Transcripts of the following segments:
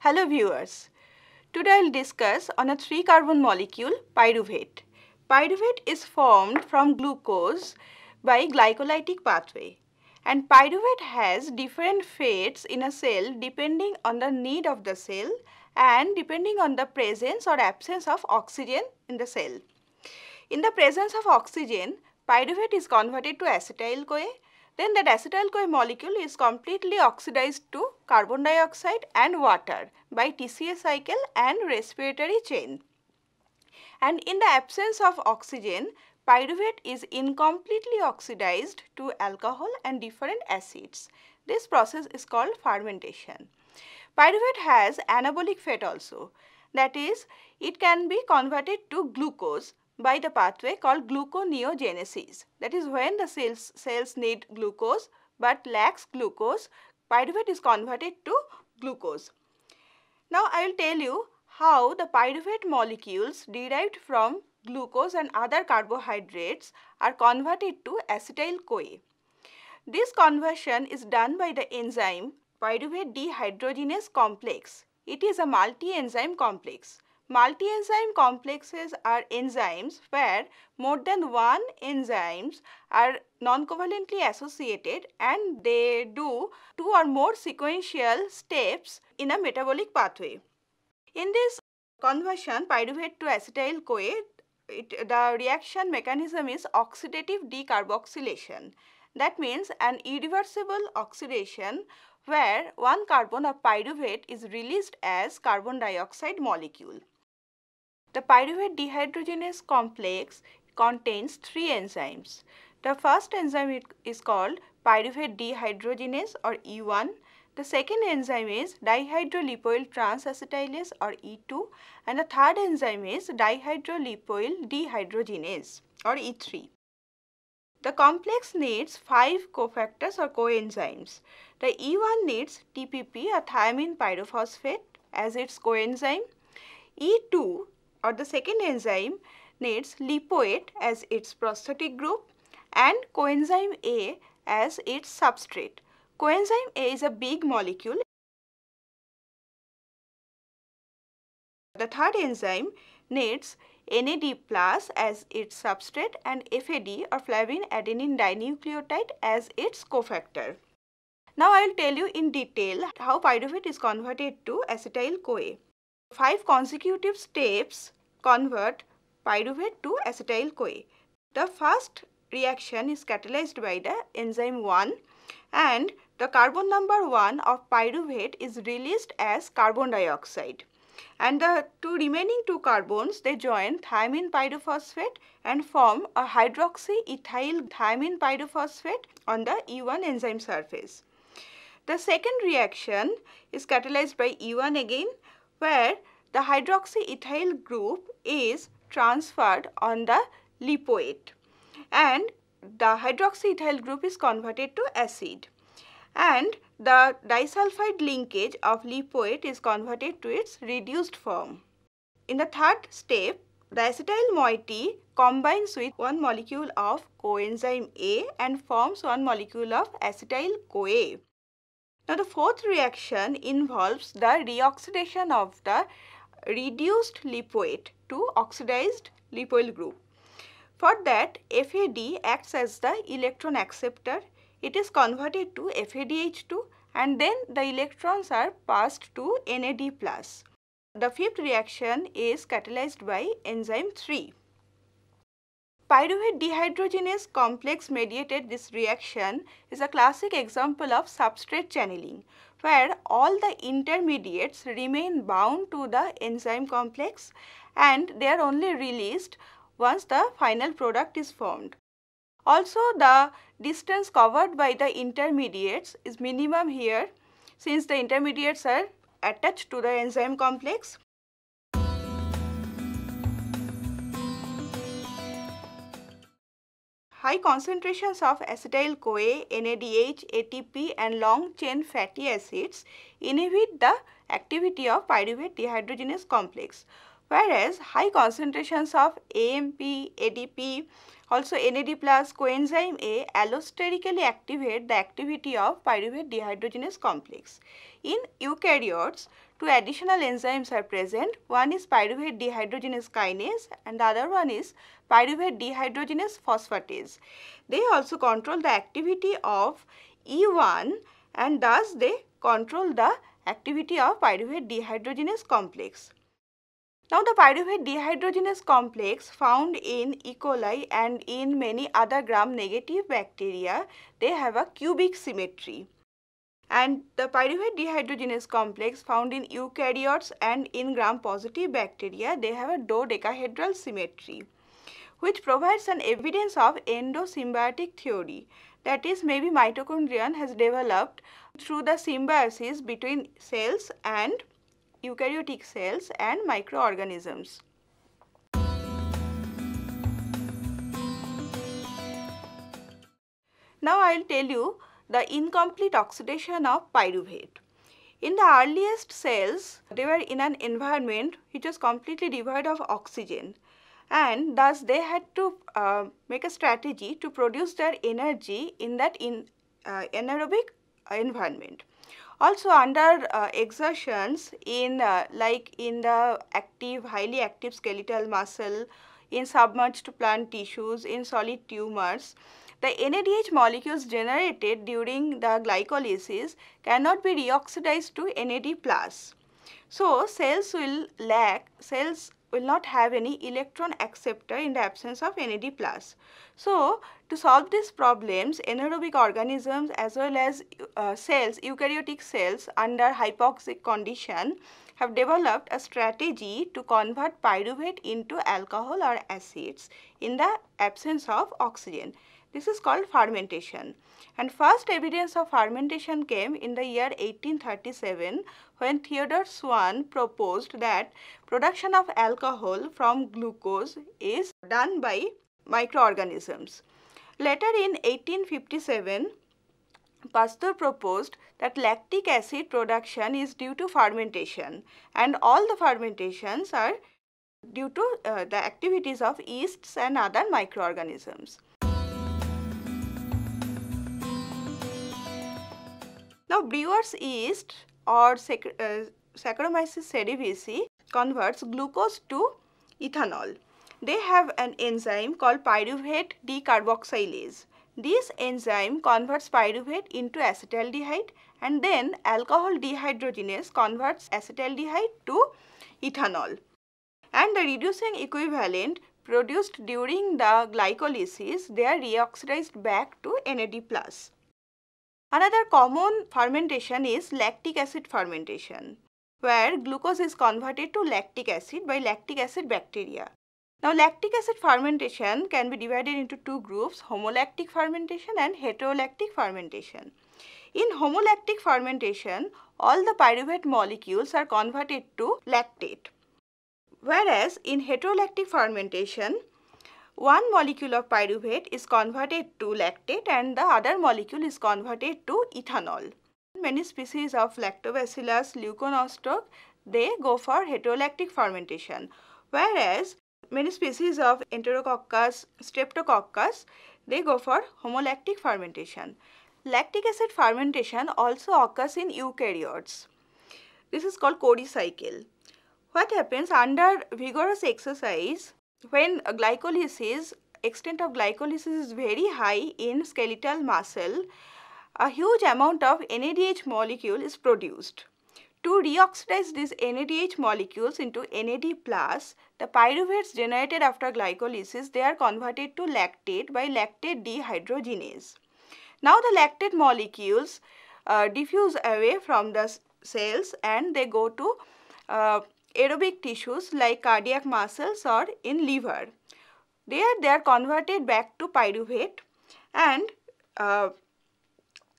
Hello viewers. Today I will discuss on a 3-carbon molecule pyruvate. Pyruvate is formed from glucose by glycolytic pathway, and pyruvate has different fates in a cell depending on the need of the cell and depending on the presence or absence of oxygen in the cell. In the presence of oxygen, pyruvate is converted to acetyl-CoA. Then that acetyl-CoA molecule is completely oxidized to carbon dioxide and water by TCA cycle and respiratory chain. And in the absence of oxygen, pyruvate is incompletely oxidized to alcohol and different acids. This process is called fermentation. Pyruvate has anabolic fate also. That is, it can be converted to glucose by the pathway called gluconeogenesis. That is, when the cells need glucose but lacks glucose, pyruvate is converted to glucose. Now I will tell you how the pyruvate molecules derived from glucose and other carbohydrates are converted to acetyl-CoA. This conversion is done by the enzyme pyruvate dehydrogenase complex. It is a multi-enzyme complex. Multi-enzyme complexes are enzymes where more than one enzymes are non-covalently associated and they do two or more sequential steps in a metabolic pathway. In this conversion pyruvate to acetyl-CoA, the reaction mechanism is oxidative decarboxylation. That means an irreversible oxidation where one carbon of pyruvate is released as carbon dioxide molecule. The pyruvate dehydrogenase complex contains 3 enzymes. The first enzyme is called pyruvate dehydrogenase or E1. The second enzyme is dihydrolipoyl transacetylase or E2, and the third enzyme is dihydrolipoyl dehydrogenase or E3. The complex needs 5 cofactors or coenzymes. The E1 needs TPP, a thiamine pyrophosphate, as its coenzyme. E2 or the second enzyme needs lipoate as its prosthetic group and coenzyme A as its substrate. Coenzyme A is a big molecule. The third enzyme needs NAD plus as its substrate and FAD or flavin adenine dinucleotide as its cofactor. Now I will tell you in detail how pyruvate is converted to acetyl-CoA. 5 consecutive steps convert pyruvate to acetyl-CoA. The first reaction is catalyzed by the enzyme 1 and the carbon number 1 of pyruvate is released as carbon dioxide. And the remaining 2 carbons, they join thiamine pyrophosphate and form a hydroxyethyl thiamine pyrophosphate on the E1 enzyme surface. The second reaction is catalyzed by E1 again, where the hydroxyethyl group is transferred on the lipoate and the hydroxyethyl group is converted to acid, and the disulfide linkage of lipoate is converted to its reduced form. In the third step, the acetyl moiety combines with one molecule of coenzyme A and forms one molecule of acetyl-CoA. Now the fourth reaction involves the reoxidation of the reduced lipoate to oxidized lipoyl group. For that, FAD acts as the electron acceptor. It is converted to FADH2 and then the electrons are passed to NAD+. The fifth reaction is catalyzed by enzyme 3. Pyruvate dehydrogenase complex mediated this reaction is a classic example of substrate channeling, where all the intermediates remain bound to the enzyme complex and they are only released once the final product is formed. Also, the distance covered by the intermediates is minimum here since the intermediates are attached to the enzyme complex. High concentrations of acetyl-CoA, NADH, ATP and long chain fatty acids inhibit the activity of pyruvate dehydrogenase complex, whereas high concentrations of AMP, ADP Also, NAD plus coenzyme A allosterically activate the activity of pyruvate dehydrogenase complex. In eukaryotes, two additional enzymes are present. One is pyruvate dehydrogenase kinase and the other one is pyruvate dehydrogenase phosphatase. They also control the activity of E1 and thus they control the activity of pyruvate dehydrogenase complex. Now, the pyruvate dehydrogenase complex found in E. coli and in many other gram-negative bacteria, they have a cubic symmetry. And the pyruvate dehydrogenase complex found in eukaryotes and in gram-positive bacteria, they have a dodecahedral symmetry, which provides an evidence of endosymbiotic theory. That is, maybe mitochondrion has developed through the symbiosis between cells and eukaryotic cells and microorganisms. Now, I will tell you the incomplete oxidation of pyruvate. In the earliest cells, they were in an environment which was completely devoid of oxygen, and thus they had to make a strategy to produce their energy in that anaerobic environment. Also, under exertions in like in the active, highly active skeletal muscle, in submerged plant tissues, in solid tumors, the NADH molecules generated during the glycolysis cannot be reoxidized to NAD+. So, cells will not have any electron acceptor in the absence of NAD+. So, to solve these problems, anaerobic organisms as well as cells, eukaryotic cells under hypoxic condition have developed a strategy to convert pyruvate into alcohol or acids in the absence of oxygen. This is called fermentation. And first evidence of fermentation came in the year 1837 when Theodor Swan proposed that production of alcohol from glucose is done by microorganisms. Later in 1857, Pasteur proposed that lactic acid production is due to fermentation, and all the fermentations are due to the activities of yeasts and other microorganisms. Now, brewer's yeast or Saccharomyces cerevisiae converts glucose to ethanol. They have an enzyme called pyruvate decarboxylase. This enzyme converts pyruvate into acetaldehyde, and then alcohol dehydrogenase converts acetaldehyde to ethanol. And the reducing equivalent produced during the glycolysis, they are reoxidized back to NAD+. Another common fermentation is lactic acid fermentation, where glucose is converted to lactic acid by lactic acid bacteria. Now, lactic acid fermentation can be divided into two groups, homolactic fermentation and heterolactic fermentation. In homolactic fermentation, all the pyruvate molecules are converted to lactate, whereas in heterolactic fermentation, one molecule of pyruvate is converted to lactate and the other molecule is converted to ethanol. Many species of Lactobacillus leuconostoc, they go for heterolactic fermentation, whereas many species of Enterococcus, Streptococcus, they go for homolactic fermentation. Lactic acid fermentation also occurs in eukaryotes. This is called Cori cycle. What happens under vigorous exercise, when extent of glycolysis is very high in skeletal muscle, a huge amount of NADH molecule is produced. To reoxidize these NADH molecules into NAD+, the pyruvates generated after glycolysis, they are converted to lactate by lactate dehydrogenase. Now, the lactate molecules diffuse away from the cells and they go to aerobic tissues like cardiac muscles or in liver. There they are converted back to pyruvate and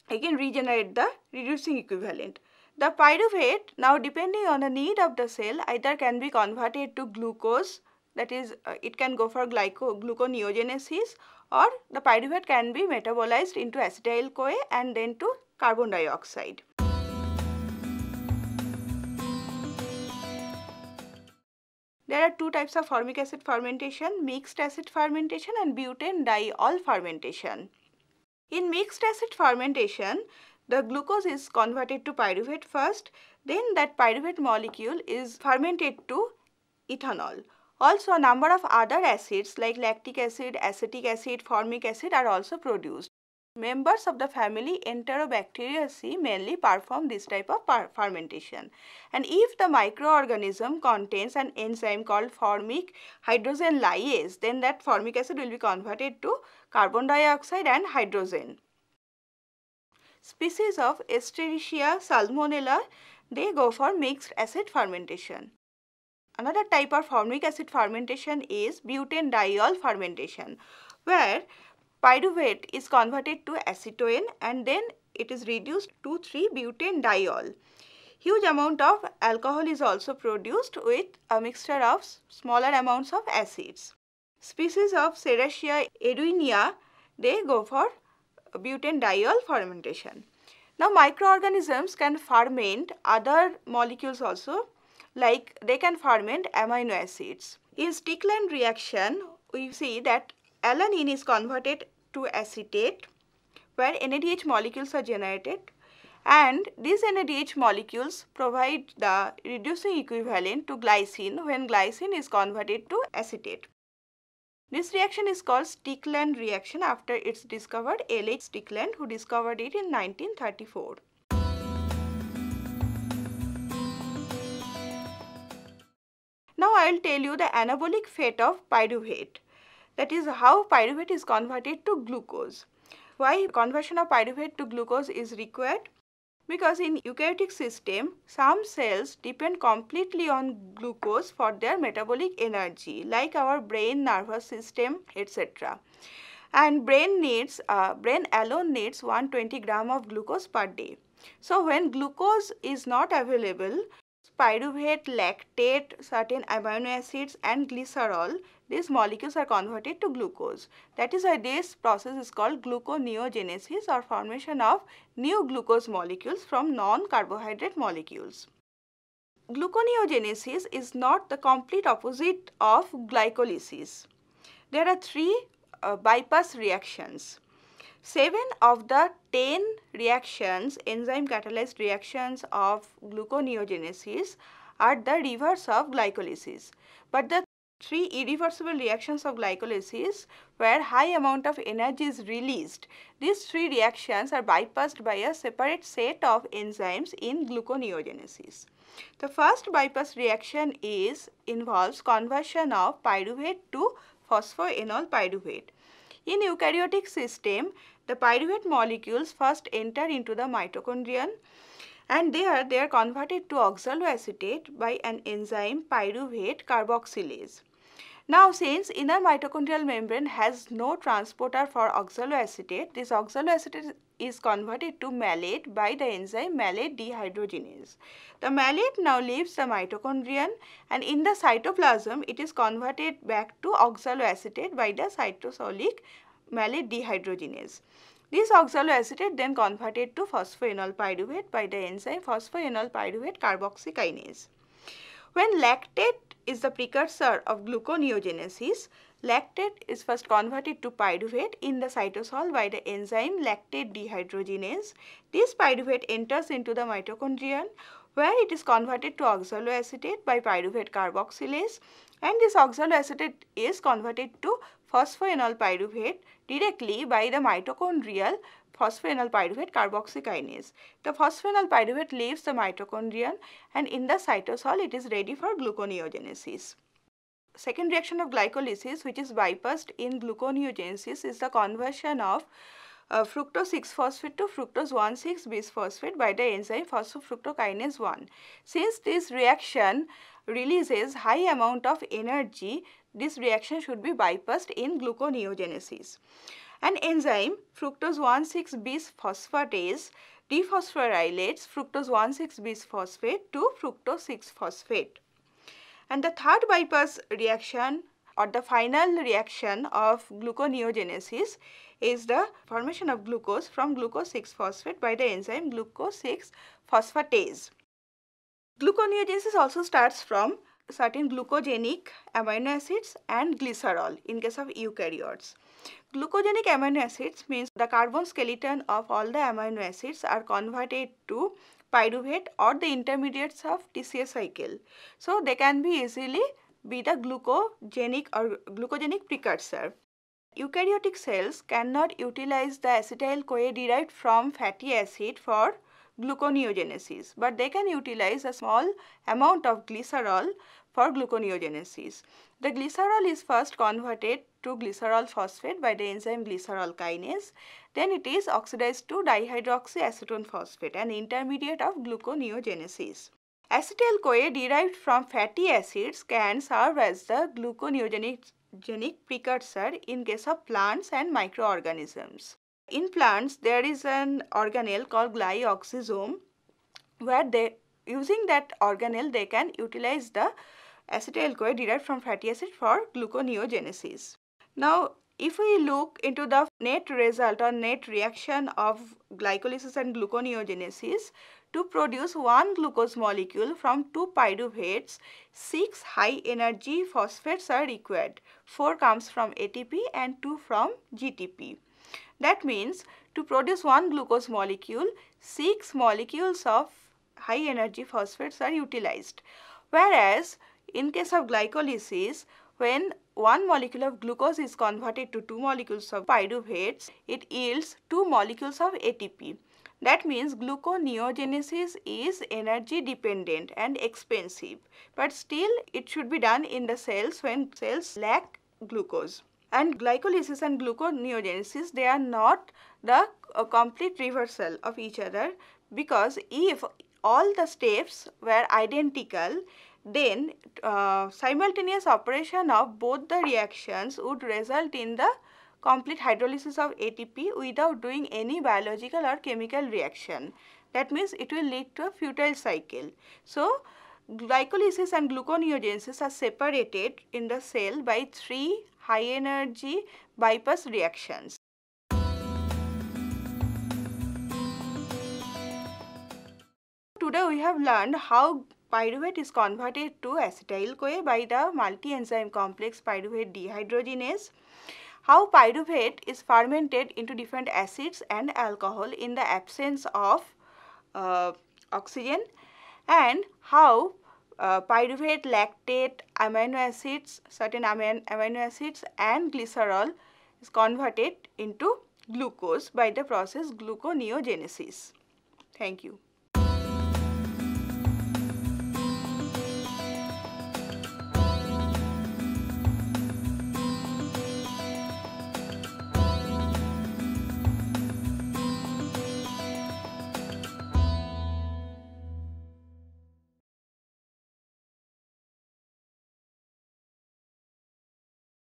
again regenerate the reducing equivalent. The pyruvate, now depending on the need of the cell, either can be converted to glucose, that is it can go for gluconeogenesis, or the pyruvate can be metabolized into acetyl-CoA and then to carbon dioxide. There are two types of formic acid fermentation, mixed acid fermentation and butanediol fermentation. In mixed acid fermentation, the glucose is converted to pyruvate first, then that pyruvate molecule is fermented to ethanol. Also, a number of other acids like lactic acid, acetic acid, formic acid are also produced. Members of the family Enterobacteriaceae mainly perform this type of fermentation. And if the microorganism contains an enzyme called formic hydrogen lyase, then that formic acid will be converted to carbon dioxide and hydrogen. Species of Escherichia salmonella, they go for mixed acid fermentation. Another type of formic acid fermentation is butanediol fermentation, where pyruvate is converted to acetone and then it is reduced to 3-butanediol. Huge amount of alcohol is also produced with a mixture of smaller amounts of acids. Species of Serratia erwinia, they go for butanediol fermentation. Now, microorganisms can ferment other molecules also, like they can ferment amino acids. In Stickland reaction, we see that alanine is converted to acetate, where NADH molecules are generated, and these NADH molecules provide the reducing equivalent to glycine when glycine is converted to acetate. This reaction is called Stickland reaction after its discoverer L.H. Stickland, who discovered it in 1934. Now I will tell you the anabolic fate of pyruvate, that is how pyruvate is converted to glucose. Why conversion of pyruvate to glucose is required? Because in eukaryotic system, some cells depend completely on glucose for their metabolic energy, like our brain, nervous system, etc. And brain alone needs 120 gram of glucose per day. So when glucose is not available, pyruvate, lactate, certain amino acids and glycerol, these molecules are converted to glucose. That is why this process is called gluconeogenesis, or formation of new glucose molecules from non-carbohydrate molecules. Gluconeogenesis is not the complete opposite of glycolysis. There are three bypass reactions. 7 of the 10 reactions, enzyme catalyzed reactions of gluconeogenesis, are the reverse of glycolysis. But the 3 irreversible reactions of glycolysis, where high amount of energy is released, these 3 reactions are bypassed by a separate set of enzymes in gluconeogenesis. The first bypass reaction involves conversion of pyruvate to phosphoenol pyruvate. In eukaryotic system, the pyruvate molecules first enter into the mitochondrion, and there they are converted to oxaloacetate by an enzyme pyruvate carboxylase. Now, since inner mitochondrial membrane has no transporter for oxaloacetate, this oxaloacetate is converted to malate by the enzyme malate dehydrogenase. The malate now leaves the mitochondrion, and in the cytoplasm it is converted back to oxaloacetate by the cytosolic malate dehydrogenase. This oxaloacetate then converted to phosphoenol pyruvate by the enzyme phosphoenol pyruvate carboxykinase. When lactate is the precursor of gluconeogenesis, lactate is first converted to pyruvate in the cytosol by the enzyme lactate dehydrogenase. This pyruvate enters into the mitochondrion, where it is converted to oxaloacetate by pyruvate carboxylase, and this oxaloacetate is converted to phosphoenol pyruvate directly by the mitochondrial phosphoenol pyruvate carboxykinase. The phosphoenol pyruvate leaves the mitochondrion, and in the cytosol it is ready for gluconeogenesis. Second reaction of glycolysis, which is bypassed in gluconeogenesis, is the conversion of fructose 6-phosphate to fructose 1,6-bisphosphate by the enzyme phosphofructokinase 1. Since this reaction releases high amount of energy, this reaction should be bypassed in gluconeogenesis. An enzyme fructose 1,6-bisphosphatase dephosphorylates fructose 1,6-bisphosphate to fructose 6-phosphate. And the third bypass reaction, or the final reaction of gluconeogenesis, is the formation of glucose from glucose 6-phosphate by the enzyme glucose 6-phosphatase. Gluconeogenesis also starts from certain glucogenic amino acids and glycerol in case of eukaryotes. Glucogenic amino acids means the carbon skeleton of all the amino acids are converted to pyruvate or the intermediates of TCA cycle. So they can be easily be the glucogenic precursor. Eukaryotic cells cannot utilize the acetyl-CoA derived from fatty acid for gluconeogenesis, but they can utilize a small amount of glycerol for gluconeogenesis. The glycerol is first converted to glycerol phosphate by the enzyme glycerol kinase. Then it is oxidized to dihydroxyacetone phosphate, an intermediate of gluconeogenesis. Acetyl-CoA derived from fatty acids can serve as the gluconeogenic precursor in case of plants and microorganisms. In plants, there is an organelle called glyoxysome where using that organelle they can utilize the acetyl-CoA derived from fatty acid for gluconeogenesis. Now, if we look into the net result or net reaction of glycolysis and gluconeogenesis, to produce one glucose molecule from 2 pyruvates, 6 high energy phosphates are required. 4 comes from ATP and 2 from GTP. That means to produce one glucose molecule, 6 molecules of high energy phosphates are utilized. Whereas in case of glycolysis, when one molecule of glucose is converted to 2 molecules of pyruvates, it yields 2 molecules of ATP. That means gluconeogenesis is energy dependent and expensive, but still it should be done in the cells when cells lack glucose. And glycolysis and gluconeogenesis, they are not the complete reversal of each other, because if all the steps were identical, then simultaneous operation of both the reactions would result in the complete hydrolysis of ATP without doing any biological or chemical reaction. That means it will lead to a futile cycle. So, glycolysis and gluconeogenesis are separated in the cell by 3 high energy bypass reactions. Today we have learned how pyruvate is converted to acetyl-CoA by the multi-enzyme complex pyruvate dehydrogenase, how pyruvate is fermented into different acids and alcohol in the absence of oxygen, and how pyruvate, lactate, amino acids, certain amino acids and glycerol is converted into glucose by the process gluconeogenesis. Thank you.